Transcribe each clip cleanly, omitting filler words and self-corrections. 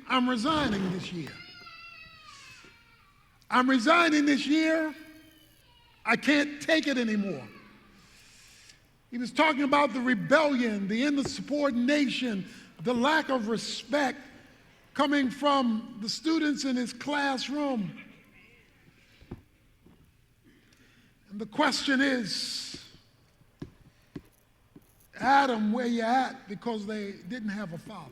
I'm resigning this year. I'm resigning this year. I can't take it anymore. He was talking about the rebellion, the insubordination, the lack of respect coming from the students in his classroom. And the question is, Adam, where you at? Because they didn't have a father.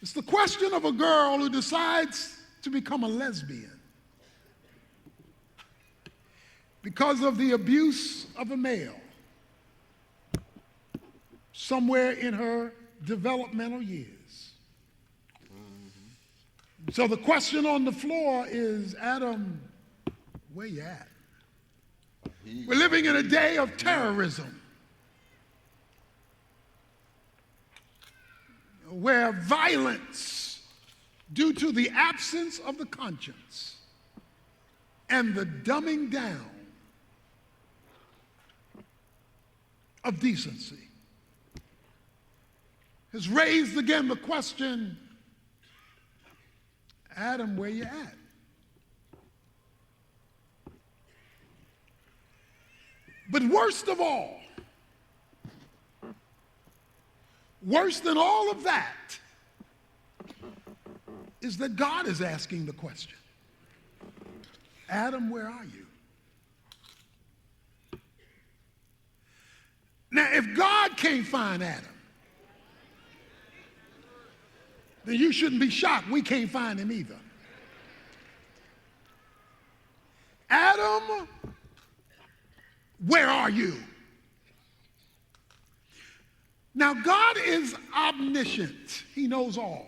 It's the question of a girl who decides to become a lesbian because of the abuse of a male somewhere in her developmental years. So the question on the floor is, Adam, where you at? We're living in a day of terrorism where violence due to the absence of the conscience and the dumbing down of decency has raised again the question, Adam, where you at? But worst of all, worse than all of that, is that God is asking the question, Adam, where are you? Now, if God can't find Adam, then you shouldn't be shocked we can't find him either. Adam, where are you? Now, God is omniscient. He knows all.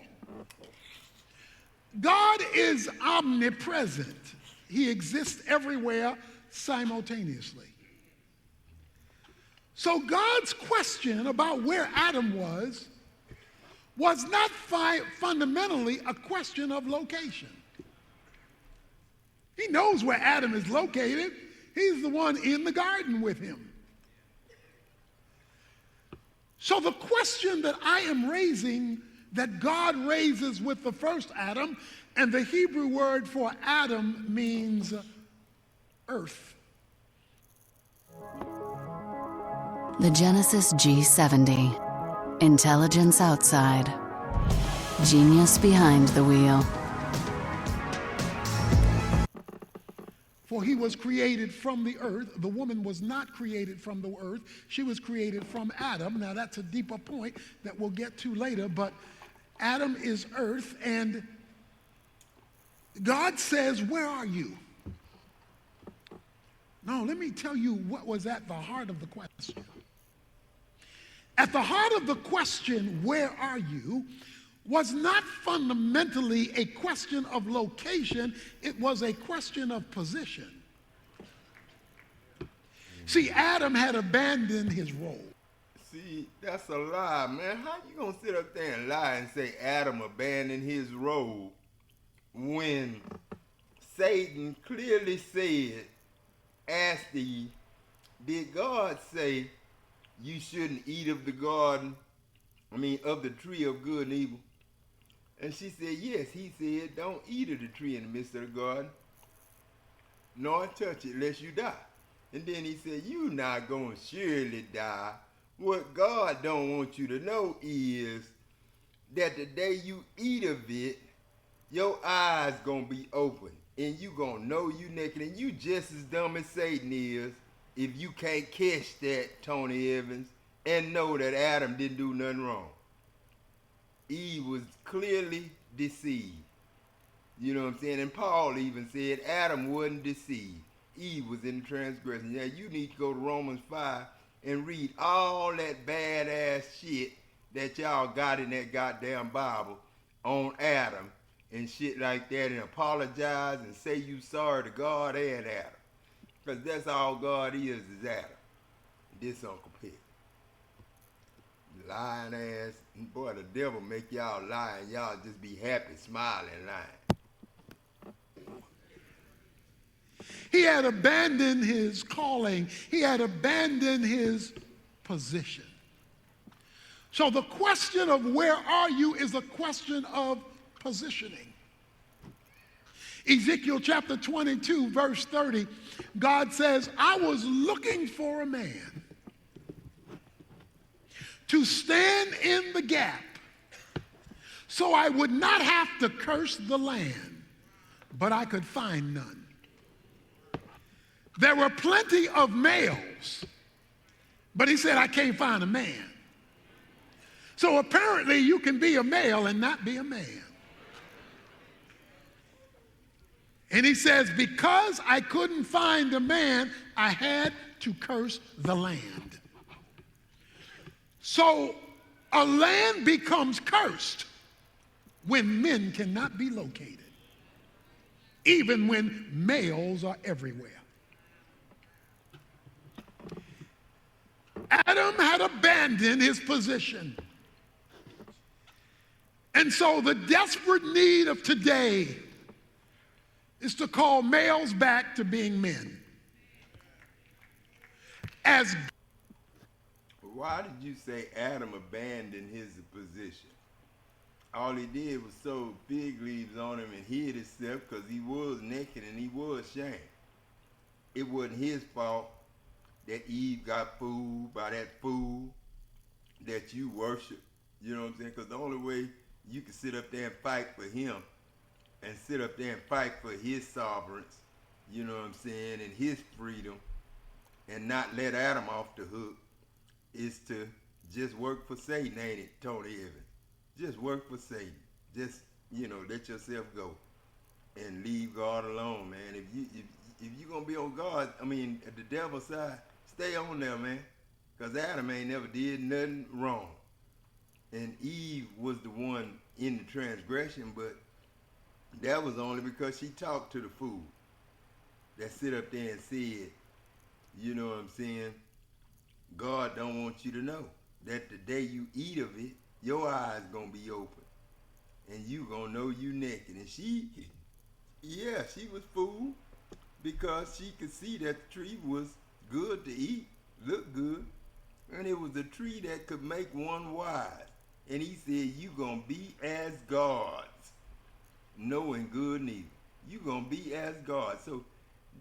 God is omnipresent. He exists everywhere simultaneously. So God's question about where Adam was not fundamentally a question of location. He knows where Adam is located. He's the one in the garden with him. So the question that I am raising, that God raises with the first Adam, and the Hebrew word for Adam means earth. The Genesis G70. Intelligence outside. Genius behind the wheel. For he was created from the earth. The woman was not created from the earth. She was created from Adam. Now that's a deeper point that we'll get to later, but Adam is earth, and God says, where are you? No, let me tell you what was at the heart of the question. At the heart of the question, where are you, was not fundamentally a question of location, it was a question of position. See, Adam had abandoned his role. See, that's a lie, man. How you gonna sit up there and lie and say Adam abandoned his role when Satan clearly said, asked Eve, did God say you shouldn't eat of the garden, of the tree of good and evil? And she said, yes. He said, don't eat of the tree in the midst of the garden, nor touch it lest you die. And then he said, you not gonna surely die. What God don't want you to know is that the day you eat of it, your eyes gonna be open, and you gonna know you naked, and you just as dumb as Satan is if you can't catch that, Tony Evans, and know that Adam didn't do nothing wrong. Eve was clearly deceived. You know what I'm saying? And Paul even said Adam wasn't deceived. Eve was in transgression. Yeah, you need to go to Romans 5 and read all that badass shit that y'all got in that goddamn Bible on Adam and shit like that, and apologize and say you sorry to God and Adam. Because that's all God is Adam. This Uncle Pete. Lying ass. Boy, the devil make y'all lie and y'all just be happy, smiling, lying. He had abandoned his calling. He had abandoned his position. So the question of where are you is a question of positioning. Ezekiel chapter 22, verse 30, God says, I was looking for a man to stand in the gap so I would not have to curse the land, but I could find none. There were plenty of males, but he said, I can't find a man. So apparently you can be a male and not be a man. And he says, because I couldn't find a man, I had to curse the land. So a land becomes cursed when men cannot be located, even when males are everywhere. Adam had abandoned his position. And so the desperate need of today is to call males back to being men. Why did you say Adam abandoned his position? All he did was sew fig leaves on him and hid himself because he was naked and he was ashamed. It wasn't his fault that Eve got fooled by that fool that you worship. You know what I'm saying? Because the only way you can sit up there and fight for him and sit up there and fight for his sovereignty, you know what I'm saying, and his freedom, and not let Adam off the hook, is to just work for Satan, ain't it, Tony Eaven? Just work for Satan. Just, let yourself go and leave God alone, man. If you're going to be on the devil's side, stay on there, man, because Adam ain't never did nothing wrong. And Eve was the one in the transgression, but that was only because she talked to the fool that sit up there and said, you know what I'm saying, God don't want you to know that the day you eat of it, your eyes gonna be open and you gonna know you naked. And she was fooled because she could see that the tree was good to eat, looked good, and it was a tree that could make one wise. And he said, you gonna be as gods, knowing good and evil. You gonna be as God. So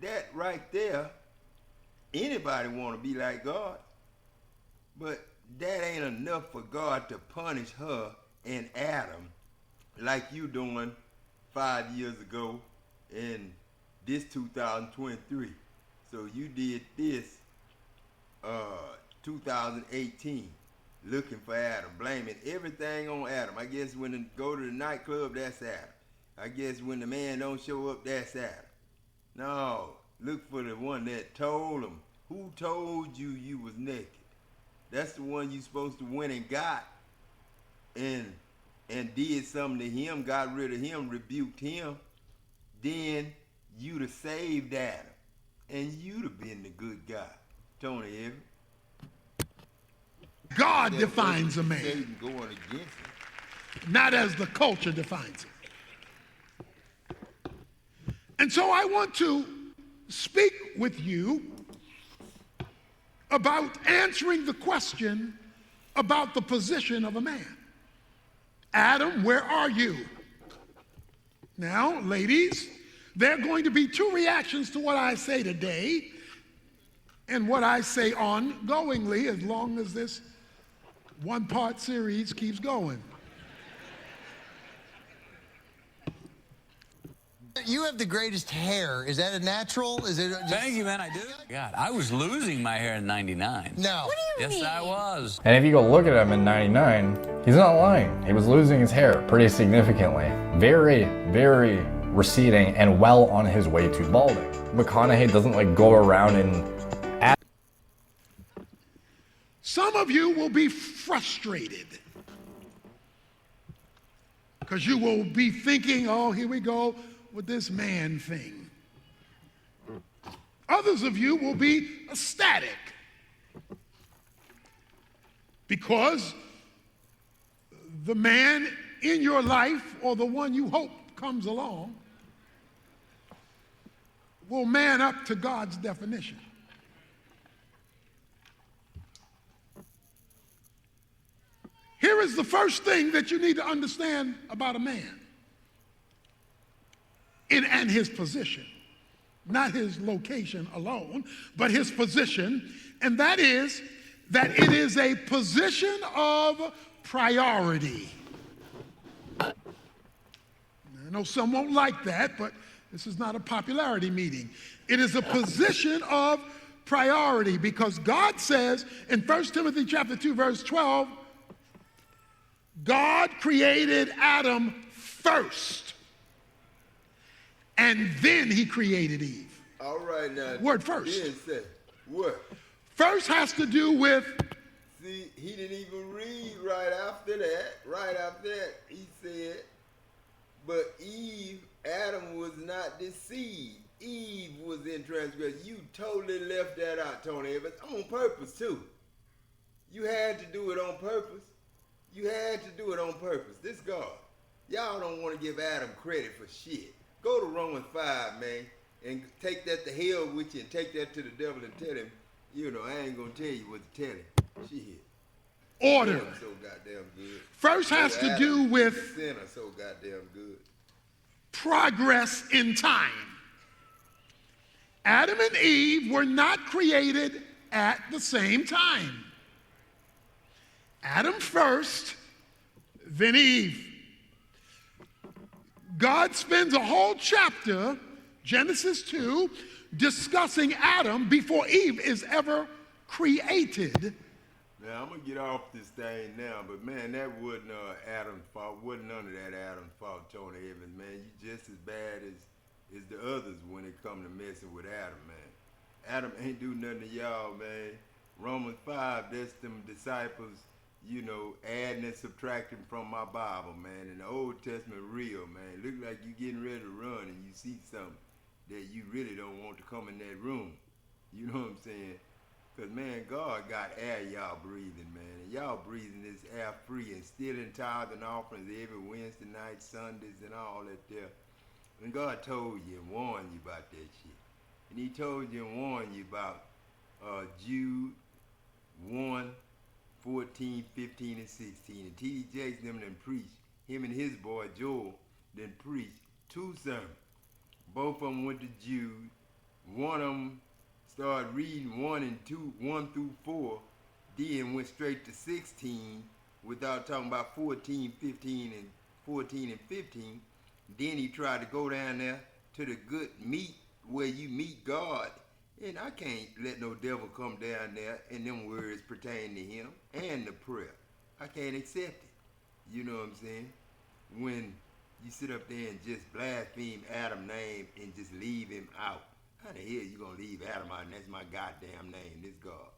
that right there, anybody wanna be like God, but that ain't enough for God to punish her and Adam like you doing 5 years ago in this 2023. So you did this 2018, looking for Adam, blaming everything on Adam. I guess when they go to the nightclub, that's Adam. I guess when the man don't show up, that's Adam. No, look for the one that told him. Who told you you was naked? That's the one you supposed to went and got and did something to him, got rid of him, rebuked him. Then you'd have saved Adam. And you'd have been the good guy. Tony Eaven. God defines a man, Satan going against him. not as the culture defines it. And so I want to speak with you about answering the question about the position of a man. Adam, where are you? Now, ladies, there are going to be two reactions to what I say today and what I say ongoingly as long as this one-part series keeps going. You have the greatest hair. Is that a natural? Is it? Thank you, man. I do. God, I was losing my hair in '99. No. What do you mean? Yes, I was. And if you go look at him in '99, he's not lying. He was losing his hair pretty significantly. Very, very receding and well on his way to balding. McConaughey doesn't go around and Some of you will be frustrated because you will be thinking, oh, here we go with this man thing. Others of you will be ecstatic because the man in your life, or the one you hope comes along, will man up to God's definition. here is the first thing that you need to understand about a man and his position. Not his location alone, but his position, and that is that it is a position of priority. I know some won't like that, but this is not a popularity meeting. It is a position of priority because God says in 1 Timothy chapter 2, verse 12, God created Adam first, and then he created Eve. All right now. Word first. Then say, what? First has to do with, See, he didn't even read right after that. Right after that, he said, but Eve, Adam was not the seed. Eve was in transgression. You totally left that out, Tony Evans, on purpose too. You had to do it on purpose. You had to do it on purpose. This God. Y'all don't want to give Adam credit for shit. Go to Romans 5, man, and take that to hell with you and take that to the devil and tell him, you know, I ain't gonna tell you what to tell him. Shit. order. So goddamn good. First has to do with Sinner so goddamn good. progress in time. Adam and Eve were not created at the same time. Adam first, then Eve. God spends a whole chapter, Genesis 2, discussing Adam before Eve is ever created. Now, I'm going to get off this thing now, but man, that wasn't Adam's fault. Wasn't none of that Adam's fault, Tony Evans, man. You just as bad as the others when it come to messing with Adam, man. Adam ain't do nothing to y'all, man. Romans 5, that's them disciples, you know, adding and subtracting from my Bible, man. And the Old Testament real, man. Look like you getting ready to run and you see something that you really don't want to come in that room. You know what I'm saying? Because, man, God got air y'all breathing, man. And y'all breathing this air free and still in tithes and offerings every Wednesday night, Sundays, and all that there. And God told you and warned you about that shit. And he told you and warned you about Jude 1, 14, 15, and 16. And T.D. Jakes them then preached. Him and his boy Joel then preached 2 sermons. Both of them went to Jude. One of them started reading 1 and 2, 1 through 4, then went straight to 16 without talking about 14, 15, and 14 and 15. Then he tried to go down there to the good meat where you meet God. And I can't let no devil come down there and them words pertain to him and the prayer. I can't accept it. You know what I'm saying? When you sit up there and just blaspheme Adam's name and just leave him out. How the hell you gonna leave Adam out and that's my goddamn name, this God?